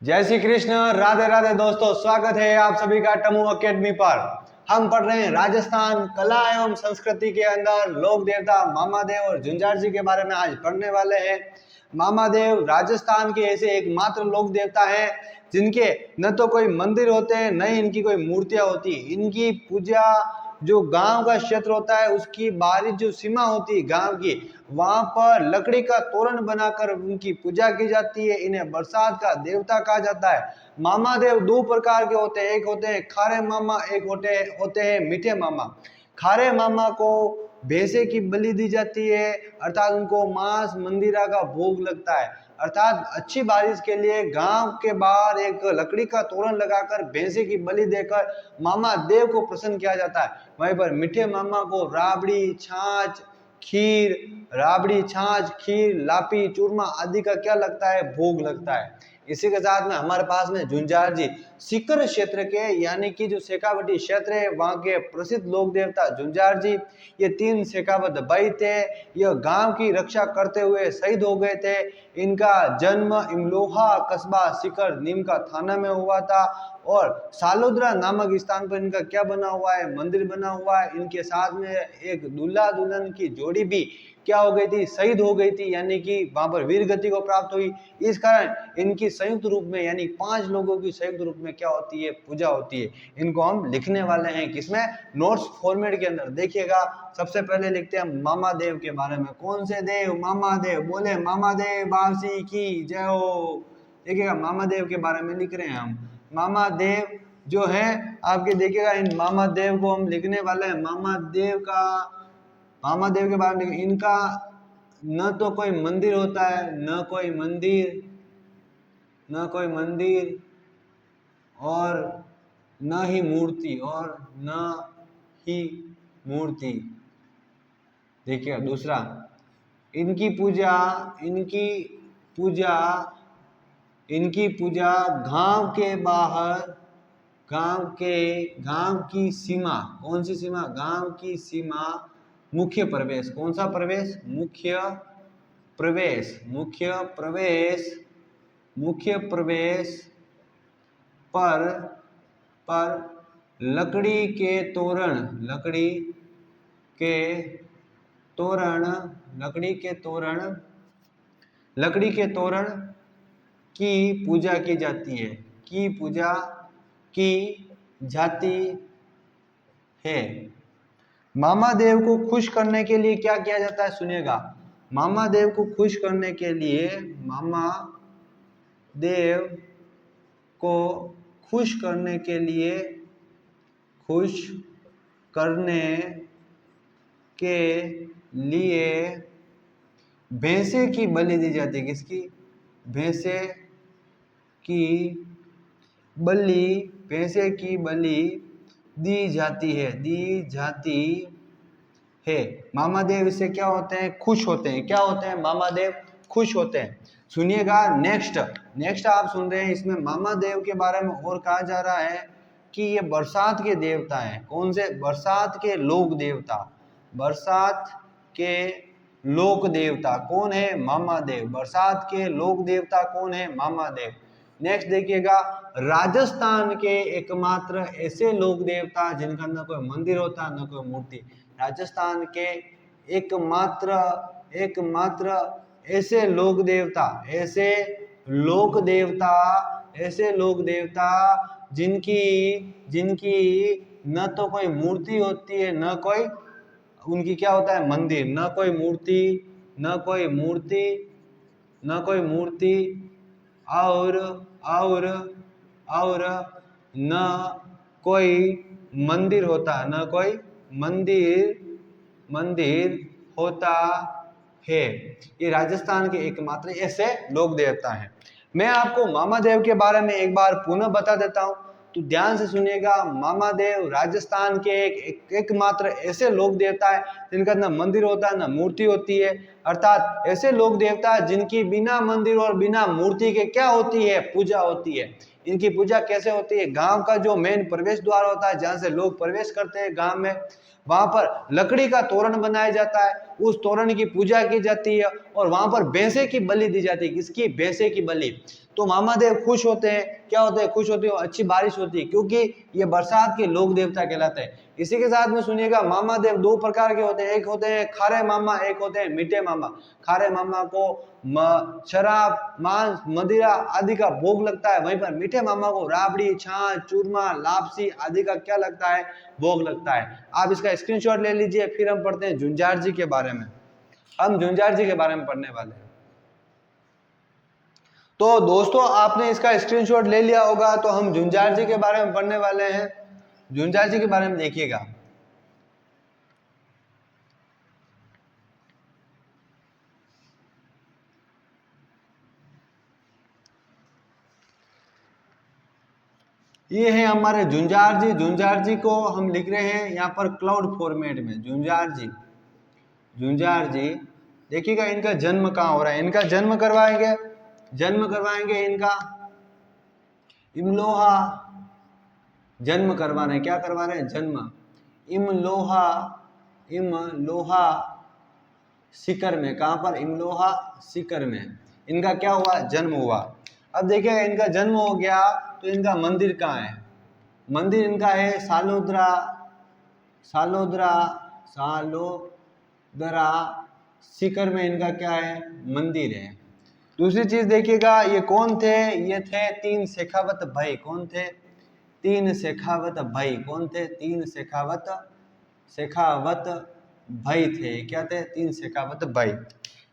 जय श्री कृष्ण, राधे राधे दोस्तों, स्वागत है आप सभी का टमू अकेडमी पर। हम पढ़ रहे हैं राजस्थान कला एवं संस्कृति के अंदर लोक देवता मामादेव और झुंझार जी के बारे में आज पढ़ने वाले हैं। मामादेव राजस्थान के ऐसे एकमात्र लोक देवता हैं जिनके न तो कोई मंदिर होते हैं, न ही इनकी कोई मूर्तियां होती। इनकी पूजा जो गांव का क्षेत्र होता है उसकी बाहरी जो सीमा होती है गांव की, वहां पर लकड़ी का तोरण बनाकर उनकी पूजा की जाती है। इन्हें बरसात का देवता कहा जाता है। मामादेव दो प्रकार के होते हैं, एक होते हैं खारे मामा, एक होते हैं मीठे मामा। खारे मामा को भैंसे की बलि दी जाती है, अर्थात उनको मांस मंदिरा का भोग लगता है। अर्थात अच्छी बारिश के लिए गांव के बाहर एक लकड़ी का तोरण लगाकर भैंसे की बलि देकर मामा देव को प्रसन्न किया जाता है। वहीं पर मीठे मामा को राबड़ी छाछ खीर लापी चूरमा आदि का क्या लगता है, भोग लगता है। इसी के साथ में हमारे पास में झुंझार जी सीकर क्षेत्र के यानी कि जो शेखावटी क्षेत्र है वहां के प्रसिद्ध लोक देवता झुंझार जी। ये 3 शेखावत भाई थे। यह गांव की रक्षा करते हुए शहीद हो गए थे। इनका जन्म इमलोहा कस्बा सीकर नीम का थाना में हुआ था और सालोद्रा नामक स्थान पर इनका क्या बना हुआ है, मंदिर बना हुआ है। इनके साथ में एक दूल्हा दुल्हन की जोड़ी भी क्या हो गई थी, शहीद हो गई थी, यानी कि वहां पर वीर गति को प्राप्त हुई। इस कारण इनकी संयुक्त रूप में यानी 5 लोगों की संयुक्त रूप में क्या होती है, पूजा होती है। इनको हम लिखने वाले हैं किसमें, नोट्स फॉर्मेट के अंदर। देखिएगा सबसे पहले लिखते हैं मामा देव के बारे में। कौन से देव, मामा देव। बोले मामा देव बासी की जय हो। देखिएगा मामा देव के बारे में लिख रहे हैं हम। मामा देव जो है आपके, देखिएगा इन मामा देव को हम लिखने वाले हैं। मामा देव के बारे में इनका न तो कोई मंदिर होता है, न कोई मंदिर और न ही मूर्ति। देखिए दूसरा, इनकी पूजा गांव की सीमा। कौन सी सीमा, गांव की सीमा, मुख्य प्रवेश। कौन सा प्रवेश, मुख्य प्रवेश पर लकड़ी के तोरण की पूजा की जाती है। मामा देव को खुश करने के लिए क्या किया जाता है, सुनिएगा। मामा देव को खुश करने के लिए भैंसे की बलि दी जाती है। किसकी, भैंसे की बलि दी जाती है। मामा देव इससे क्या होते हैं, खुश होते हैं। क्या होते हैं, मामा देव खुश होते हैं। सुनिएगा नेक्स्ट आप सुन रहे हैं, इसमें मामा देव के बारे में और कहा जा रहा है कि ये बरसात के देवता हैं। कौन से, बरसात के लोक देवता कौन है, मामा देव। बरसात के लोक देवता कौन है, मामा देव। नेक्स्ट देखिएगा, राजस्थान के एकमात्र ऐसे लोक देवता जिनका न कोई मंदिर होता न कोई मूर्ति। राजस्थान के एकमात्र ऐसे लोक देवता जिनकी न तो कोई मूर्ति होती है, न कोई उनकी क्या होता है, मंदिर। न कोई मूर्ति और न कोई मंदिर होता है। ये राजस्थान के एकमात्र ऐसे लोक देवता हैं। मैं आपको मामा देव के बारे में एक बार पुनः बता देता हूं, तो ध्यान से सुनिएगा। मामा देव राजस्थान के एकमात्र ऐसे लोक देवता है जिनका न मंदिर होता है न मूर्ति होती है। अर्थात ऐसे लोक देवता जिनकी बिना मंदिर और बिना मूर्ति के क्या होती है, पूजा होती है। इनकी पूजा कैसे होती है, गांव का जो मेन प्रवेश द्वार होता है जहां से लोग प्रवेश करते हैं गांव में, वहां पर लकड़ी का तोरण बनाया जाता है, उस तोरण की पूजा की जाती है और वहां पर भैंसे की बलि दी जाती है। किसकी, भैंसे की बलि। तो मामादेव खुश होते हैं, क्या होते हैं, खुश होते हैं, अच्छी बारिश होती है, क्योंकि ये बरसात के लोक देवता कहलाते हैं। इसी के साथ में सुनिएगा, मामादेव दो प्रकार के होते हैं, एक होते हैं खारे मामा, एक होते हैं मीठे मामा। खारे मामा को शराब, मांस, मदिरा आदि का भोग लगता है, वहीं पर मीठे मामा को राबड़ी, छाछ, चूरमा, लापसी आदि का क्या लगता है, भोग लगता है। आप इसका स्क्रीनशॉट ले लीजिए। फिर हम पढ़ते हैं झुंझार जी के बारे में। हम झुंझार जी के बारे में पढ़ने वाले हैं। तो दोस्तों आपने इसका स्क्रीनशॉट ले लिया होगा, तो हम झुंझार जी के बारे में पढ़ने वाले हैं। झुंझार जी के बारे में देखिएगा। ये है हमारे झुंझार जी। झुंझार जी को हम लिख रहे हैं यहाँ पर क्लाउड फॉर्मेट में। झुंझार जी, झुंझार जी देखिएगा, इनका जन्म कहाँ हो रहा है, इनका जन्म करवाएंगे, जन्म करवाएंगे इनका इमलोहा, जन्म करवा रहे हैं, क्या करवा रहे हैं, जन्म इमलोहा, इमलोहा सीकर में। कहाँ पर, इमलोहा सीकर में इनका क्या हुआ, जन्म हुआ। अब देखिएगा इनका जन्म हो गया तो इनका मंदिर कहाँ है, मंदिर इनका है सालोदरा, सालोदरा, सालोदरा सीकर में इनका क्या है, मंदिर है। दूसरी चीज देखिएगा, ये कौन थे, ये थे तीन शेखावत भाई। कौन थे, तीन शेखावत भाई। कौन थे, तीन शेखावत, शेखावत भाई थे। क्या थे, तीन शेखावत भाई।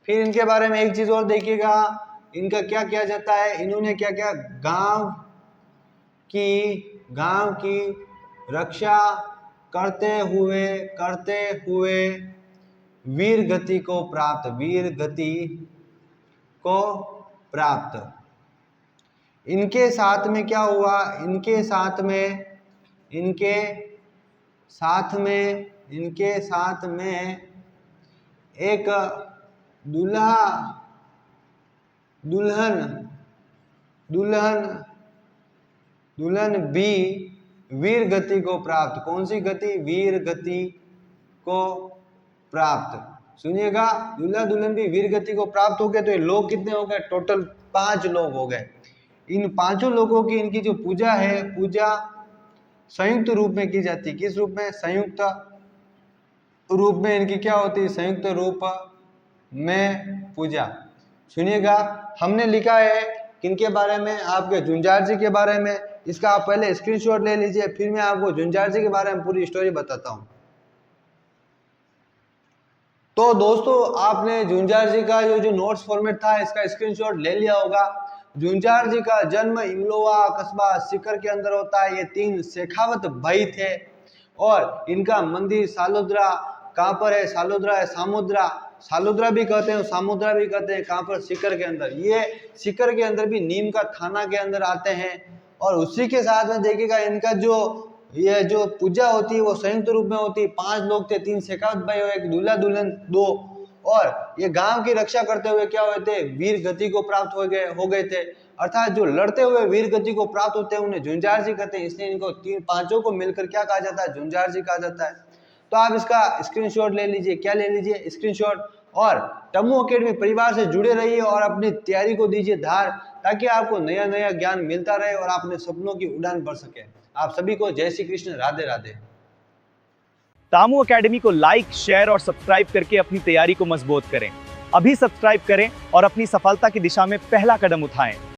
फिर इनके बारे में एक चीज और देखिएगा, इनका क्या किया जाता है, इन्होंने क्या किया, गांव की रक्षा करते हुए वीर गति को प्राप्त, वीर गति को प्राप्त। इनके साथ में क्या हुआ, इनके साथ में एक दुल्हन भी वीर गति को प्राप्त। कौन सी गति, वीर गति को प्राप्त। सुनिएगा, दूल्हा दुल्हन भी वीर गति को प्राप्त हो गए। तो ये लोग कितने हो गए, टोटल 5 लोग हो गए। इन 5 लोगों की इनकी जो पूजा है, पूजा संयुक्त रूप में की जाती है। किस रूप में, संयुक्त रूप में इनकी क्या होती है, संयुक्त रूप में पूजा। सुनिएगा, हमने लिखा है किनके बारे में, आपके झुंझार जी के बारे में। इसका आप पहले स्क्रीनशॉट ले लीजिए, फिर मैं आपको झुंझार जी के बारे में पूरी स्टोरी बताता हूं। तो दोस्तों आपने झुंझार जी का जो नोट्स फॉर्मेट था, इसका स्क्रीनशॉट ले लिया होगा। झुंझार जी का जन्म इमलोहा कस्बा सीकर के अंदर होता है। ये 3 शेखावत भाई थे और इनका मंदिर सालोदरा, कहाँ पर है, सालोदरा है, सामुद्रा, सालोदरा भी कहते हैं, सामुद्रा भी कहते हैं। कहाँ पर, सीकर के अंदर। ये सीकर के अंदर भी नीम का थाना के अंदर आते हैं। और उसी के साथ में देखिएगा इनका ये जो पूजा होती है वो संयुक्त रूप में होती है। 5 लोग थे, 3 शेखावत भाई और एक दूल्हा दुल्हन 2। और ये गांव की रक्षा करते हुए क्या हुए थे, वीर गति को प्राप्त हो गए थे। अर्थात जो लड़ते हुए वीर गति को प्राप्त होते हैं उन्हें झुंझार जी कहते हैं। इसलिए इनको 5 को मिलकर क्या कहा जाता है, झुंझार जी कहा जाता है। तो आप इसका स्क्रीनशॉट ले लीजिए। क्या ले लीजिए, स्क्रीनशॉट। और टम्मू अकेडमी परिवार से जुड़े रहिए और अपनी तैयारी को दीजिए धार, ताकि आपको नया नया ज्ञान मिलता रहे और अपने सपनों की उड़ान भर सके। आप सभी को जय श्री कृष्ण, राधे राधे। तामू अकेडमी को लाइक, शेयर और सब्सक्राइब करके अपनी तैयारी को मजबूत करें। अभी सब्सक्राइब करें और अपनी सफलता की दिशा में पहला कदम उठाएं।